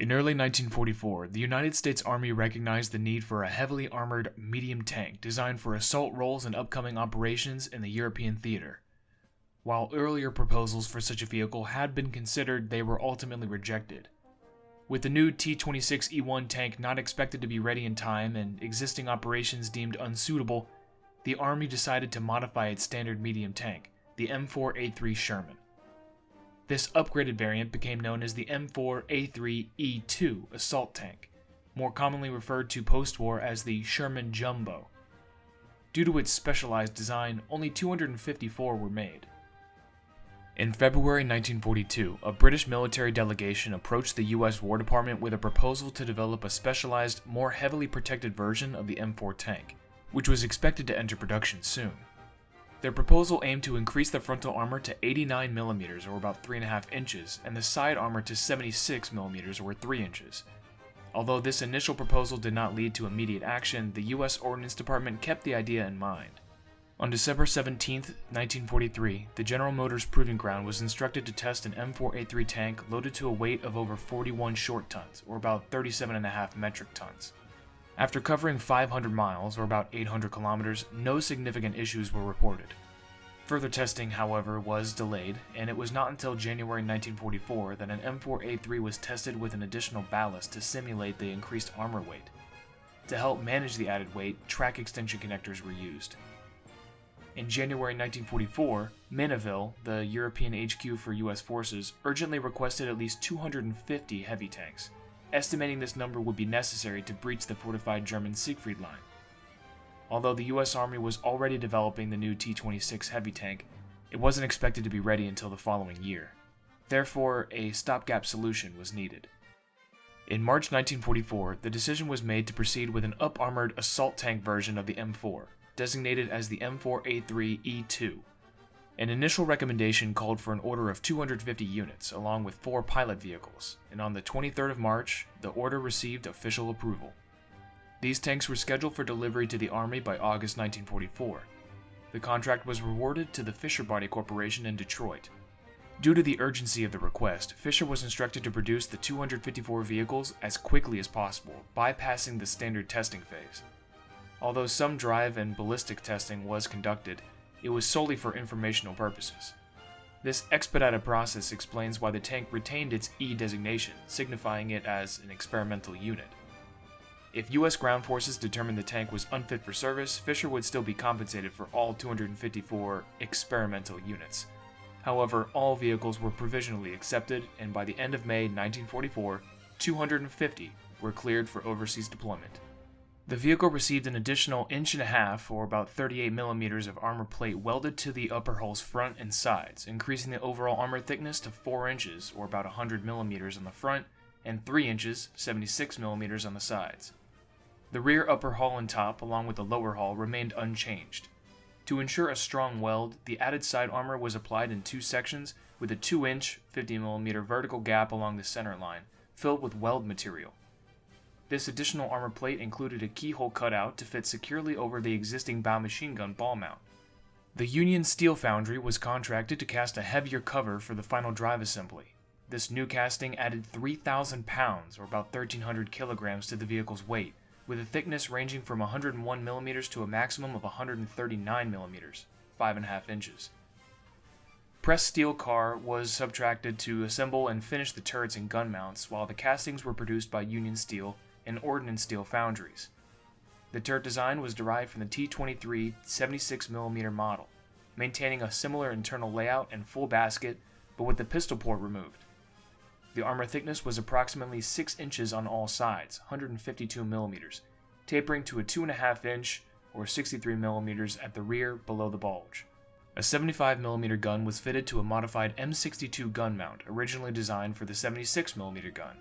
In early 1944, the United States Army recognized the need for a heavily armored medium tank designed for assault roles and upcoming operations in the European theater. While earlier proposals for such a vehicle had been considered, they were ultimately rejected. With the new T-26E1 tank not expected to be ready in time and existing operations deemed unsuitable, the Army decided to modify its standard medium tank, the M4A3 Sherman. This upgraded variant became known as the M4A3E2 Assault Tank, more commonly referred to post-war as the Sherman Jumbo. Due to its specialized design, only 254 were made. In February 1942, a British military delegation approached the U.S. War Department with a proposal to develop a specialized, more heavily protected version of the M4 tank, which was expected to enter production soon. Their proposal aimed to increase the frontal armor to 89 mm or about 3.5 inches and the side armor to 76 mm or 3 inches. Although this initial proposal did not lead to immediate action, the U.S. Ordnance Department kept the idea in mind. On December 17, 1943, the General Motors Proving Ground was instructed to test an M4A3 tank loaded to a weight of over 41 short tons, or about 37.5 metric tons. After covering 500 miles, or about 800 kilometers, no significant issues were reported. Further testing, however, was delayed, and it was not until January 1944 that an M4A3 was tested with an additional ballast to simulate the increased armor weight. To help manage the added weight, track extension connectors were used. In January 1944, Mineville, the European HQ for U.S. forces, urgently requested at least 250 heavy tanks, estimating this number would be necessary to breach the fortified German Siegfried Line. Although the U.S. Army was already developing the new T-26 heavy tank, it wasn't expected to be ready until the following year. Therefore, a stopgap solution was needed. In March 1944, the decision was made to proceed with an up-armored assault tank version of the M4, designated as the M4A3E2. An initial recommendation called for an order of 250 units, along with 4 pilot vehicles, and on the 23rd of March, the order received official approval. These tanks were scheduled for delivery to the Army by August 1944. The contract was awarded to the Fisher Body Corporation in Detroit. Due to the urgency of the request, Fisher was instructed to produce the 254 vehicles as quickly as possible, bypassing the standard testing phase. Although some drive and ballistic testing was conducted, it was solely for informational purposes. This expedited process explains why the tank retained its E designation, signifying it as an experimental unit. If U.S. ground forces determined the tank was unfit for service, Fisher would still be compensated for all 254 experimental units. However, all vehicles were provisionally accepted, and by the end of May 1944, 250 were cleared for overseas deployment. The vehicle received an additional 1.5 inch or about 38 mm of armor plate welded to the upper hull's front and sides, increasing the overall armor thickness to 4 inches or about 100 mm on the front and 3 inches, 76 mm on the sides. The rear upper hull and top, along with the lower hull, remained unchanged. To ensure a strong weld, the added side armor was applied in 2 sections with a 2-inch, 50 mm vertical gap along the center line, filled with weld material. This additional armor plate included a keyhole cutout to fit securely over the existing bow machine gun ball mount. The Union Steel Foundry was contracted to cast a heavier cover for the final drive assembly. This new casting added 3,000 pounds, or about 1,300 kilograms, to the vehicle's weight, with a thickness ranging from 101 mm to a maximum of 139 mm, 5.5 inches. Pressed steel car was subtracted to assemble and finish the turrets and gun mounts, while the castings were produced by Union Steel and Ordnance Steel foundries. The turret design was derived from the T-23 76mm model, maintaining a similar internal layout and full basket, but with the pistol port removed. The armor thickness was approximately 6 inches on all sides, 152 mm, tapering to a 2.5 inch or 63 mm at the rear below the bulge. A 75mm gun was fitted to a modified M62 gun mount, originally designed for the 76mm gun.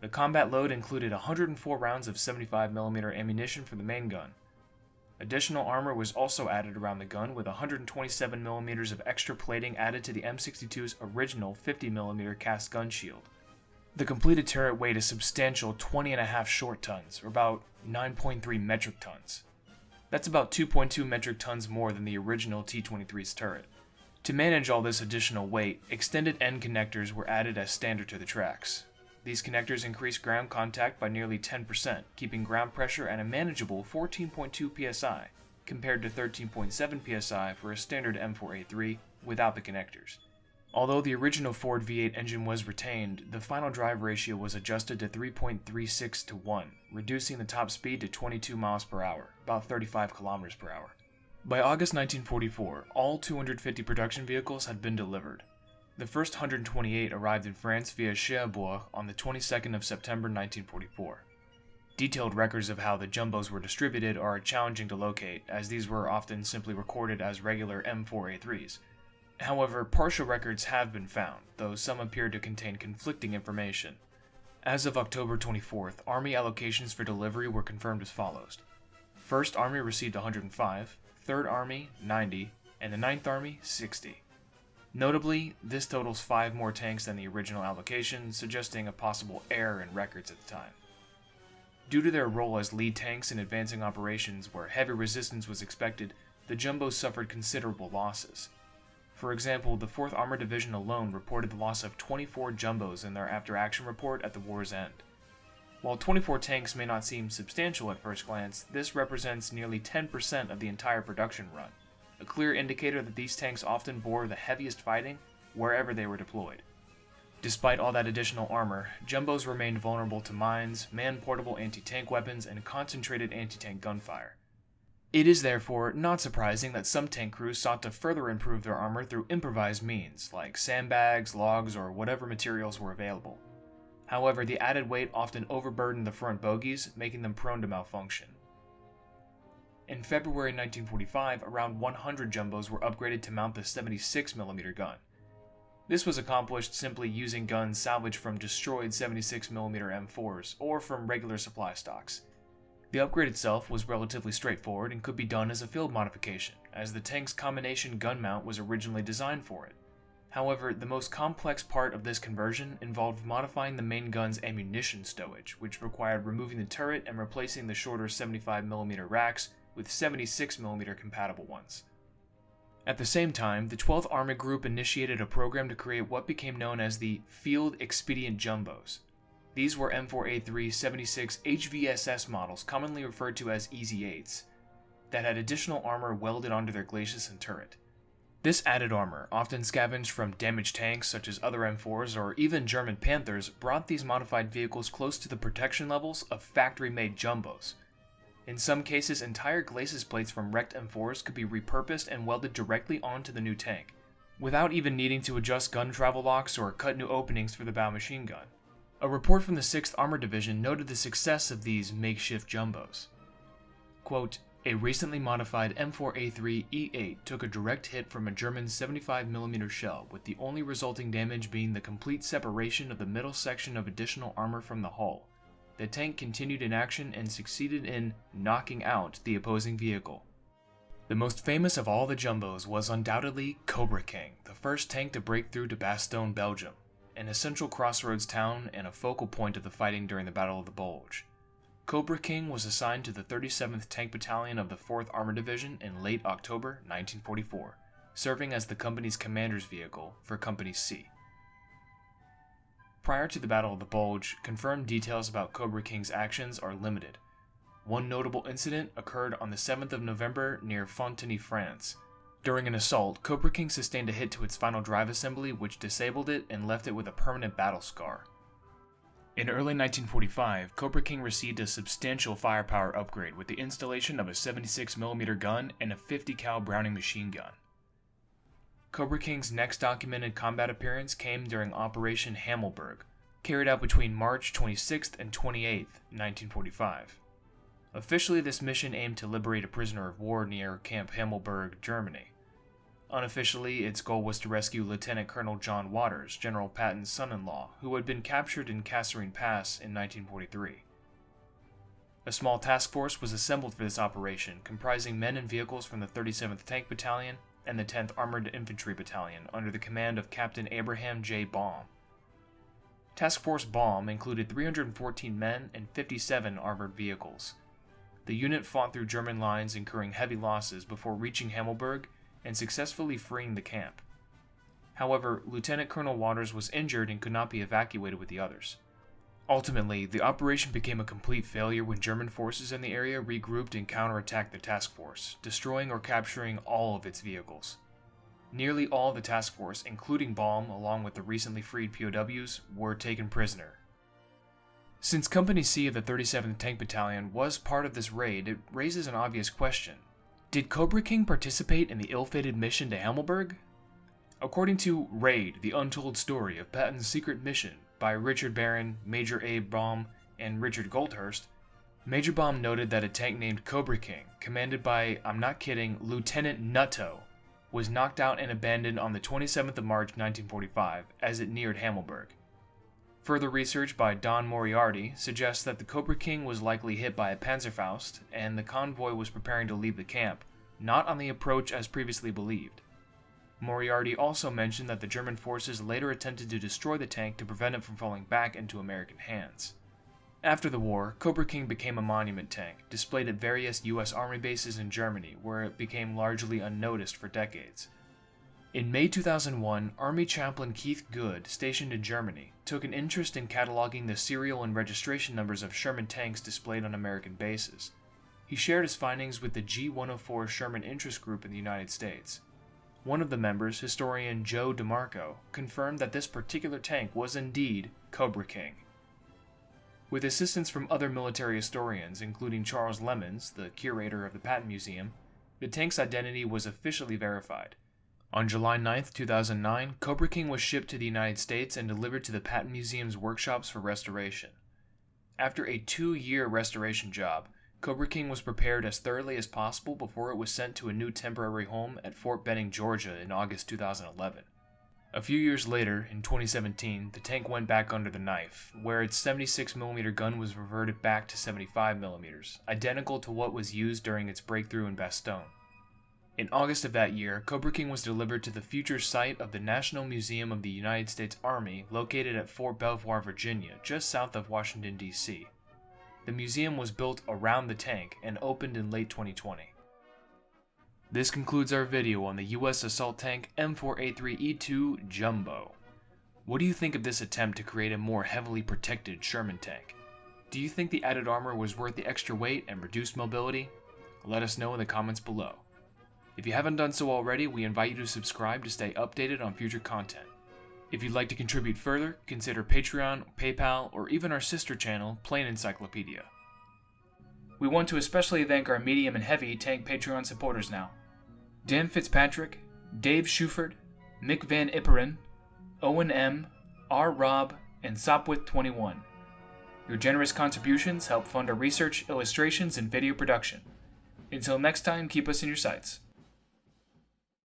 The combat load included 104 rounds of 75mm ammunition for the main gun. Additional armor was also added around the gun, with 127mm of extra plating added to the M62's original 50mm cast gun shield. The completed turret weighed a substantial 20.5 short tons, or about 9.3 metric tons. That's about 2.2 metric tons more than the original T-23's turret. To manage all this additional weight, extended end connectors were added as standard to the tracks. These connectors increased ground contact by nearly 10%, keeping ground pressure at a manageable 14.2 psi, compared to 13.7 psi for a standard M4A3 without the connectors. Although the original Ford V8 engine was retained, the final drive ratio was adjusted to 3.36 to 1, reducing the top speed to 22 miles per hour, about 35 kilometers per hour. By August 1944, all 250 production vehicles had been delivered. The first 128 arrived in France via Cherbourg on the 22nd of September 1944. Detailed records of how the Jumbos were distributed are challenging to locate, as these were often simply recorded as regular M4A3s. However, partial records have been found, though some appear to contain conflicting information. As of October 24th, Army allocations for delivery were confirmed as follows. 1st Army received 105, 3rd Army 90, and the 9th Army 60. Notably, this totals 5 more tanks than the original allocation, suggesting a possible error in records at the time. Due to their role as lead tanks in advancing operations where heavy resistance was expected, the Jumbos suffered considerable losses. For example, the 4th Armored Division alone reported the loss of 24 Jumbos in their after-action report at the war's end. While 24 tanks may not seem substantial at first glance, this represents nearly 10% of the entire production run, a clear indicator that these tanks often bore the heaviest fighting wherever they were deployed. Despite all that additional armor, Jumbos remained vulnerable to mines, man-portable anti-tank weapons, and concentrated anti-tank gunfire. It is therefore not surprising that some tank crews sought to further improve their armor through improvised means, like sandbags, logs, or whatever materials were available. However, the added weight often overburdened the front bogies, making them prone to malfunction. In February 1945, around 100 Jumbos were upgraded to mount the 76mm gun. This was accomplished simply using guns salvaged from destroyed 76mm M4s or from regular supply stocks. The upgrade itself was relatively straightforward and could be done as a field modification, as the tank's combination gun mount was originally designed for it. However, the most complex part of this conversion involved modifying the main gun's ammunition stowage, which required removing the turret and replacing the shorter 75mm racks with 76mm compatible ones. At the same time, the 12th Army Group initiated a program to create what became known as the Field Expedient Jumbos. These were M4A3 76 HVSS models, commonly referred to as Easy 8s, that had additional armor welded onto their glacis and turret. This added armor, often scavenged from damaged tanks such as other M4s or even German Panthers, brought these modified vehicles close to the protection levels of factory-made Jumbos. In some cases, entire glacis plates from wrecked M4s could be repurposed and welded directly onto the new tank, without even needing to adjust gun travel locks or cut new openings for the bow machine gun. A report from the 6th Armored Division noted the success of these makeshift Jumbos. Quote, "A recently modified M4A3E2 took a direct hit from a German 75mm shell, with the only resulting damage being the complete separation of the middle section of additional armor from the hull. The tank continued in action and succeeded in knocking out the opposing vehicle." The most famous of all the Jumbos was undoubtedly Cobra King, the first tank to break through to Bastogne, Belgium, an essential crossroads town and a focal point of the fighting during the Battle of the Bulge. Cobra King was assigned to the 37th Tank Battalion of the 4th Armored Division in late October 1944, serving as the company's commander's vehicle for Company C. Prior to the Battle of the Bulge, confirmed details about Cobra King's actions are limited. One notable incident occurred on the 7th of November near Fontenay, France. During an assault, Cobra King sustained a hit to its final drive assembly which disabled it and left it with a permanent battle scar. In early 1945, Cobra King received a substantial firepower upgrade with the installation of a 76mm gun and a 50 cal Browning machine gun. Cobra King's next documented combat appearance came during Operation Hammelburg, carried out between March 26th and 28th, 1945. Officially, this mission aimed to liberate a prisoner of war near Camp Hammelburg, Germany. Unofficially, its goal was to rescue Lieutenant Colonel John Waters, General Patton's son-in-law, who had been captured in Kasserine Pass in 1943. A small task force was assembled for this operation, comprising men and vehicles from the 37th Tank Battalion and the 10th Armored Infantry Battalion under the command of Captain Abraham J. Baum. Task Force Baum included 314 men and 57 armored vehicles. The unit fought through German lines, incurring heavy losses before reaching Hammelburg and successfully freeing the camp. However, Lieutenant Colonel Waters was injured and could not be evacuated with the others. Ultimately, the operation became a complete failure when German forces in the area regrouped and counterattacked the task force, destroying or capturing all of its vehicles. Nearly all of the task force, including Baum, along with the recently freed POWs, were taken prisoner. Since Company C of the 37th Tank Battalion was part of this raid, it raises an obvious question. Did Cobra King participate in the ill-fated mission to Hammelburg? According to Raid, the Untold Story of Patton's Secret Mission by Richard Barron, Major Abe Baum, and Richard Goldhurst, Major Baum noted that a tank named Cobra King, commanded by, I'm not kidding, Lieutenant Nutto, was knocked out and abandoned on the 27th of March 1945 as it neared Hammelburg. Further research by Don Moriarty suggests that the Cobra King was likely hit by a Panzerfaust and the convoy was preparing to leave the camp, not on the approach as previously believed. Moriarty also mentioned that the German forces later attempted to destroy the tank to prevent it from falling back into American hands. After the war, Cobra King became a monument tank, displayed at various U.S. Army bases in Germany, where it became largely unnoticed for decades. In May 2001, Army Chaplain Keith Good, stationed in Germany, took an interest in cataloging the serial and registration numbers of Sherman tanks displayed on American bases. He shared his findings with the G104 Sherman Interest Group in the United States. One of the members, historian Joe DeMarco, confirmed that this particular tank was indeed Cobra King. With assistance from other military historians, including Charles Lemons, the curator of the Patton Museum, the tank's identity was officially verified. On July 9, 2009, Cobra King was shipped to the United States and delivered to the Patton Museum's workshops for restoration. After a 2-year restoration job, Cobra King was prepared as thoroughly as possible before it was sent to a new temporary home at Fort Benning, Georgia in August 2011. A few years later, in 2017, the tank went back under the knife, where its 76mm gun was reverted back to 75mm, identical to what was used during its breakthrough in Bastogne. In August of that year, Cobra King was delivered to the future site of the National Museum of the United States Army, located at Fort Belvoir, Virginia, just south of Washington, D.C. The museum was built around the tank and opened in late 2020. This concludes our video on the U.S. assault tank M4A3E2 Jumbo. What do you think of this attempt to create a more heavily protected Sherman tank? Do you think the added armor was worth the extra weight and reduced mobility? Let us know in the comments below. If you haven't done so already, we invite you to subscribe to stay updated on future content. If you'd like to contribute further, consider Patreon, PayPal, or even our sister channel, Plain Encyclopedia. We want to especially thank our medium and heavy tank Patreon supporters now. Dan Fitzpatrick, Dave Schuford, Mick Van Ipperen, Owen M., R. Rob, and Sopwith21. Your generous contributions help fund our research, illustrations, and video production. Until next time, keep us in your sights.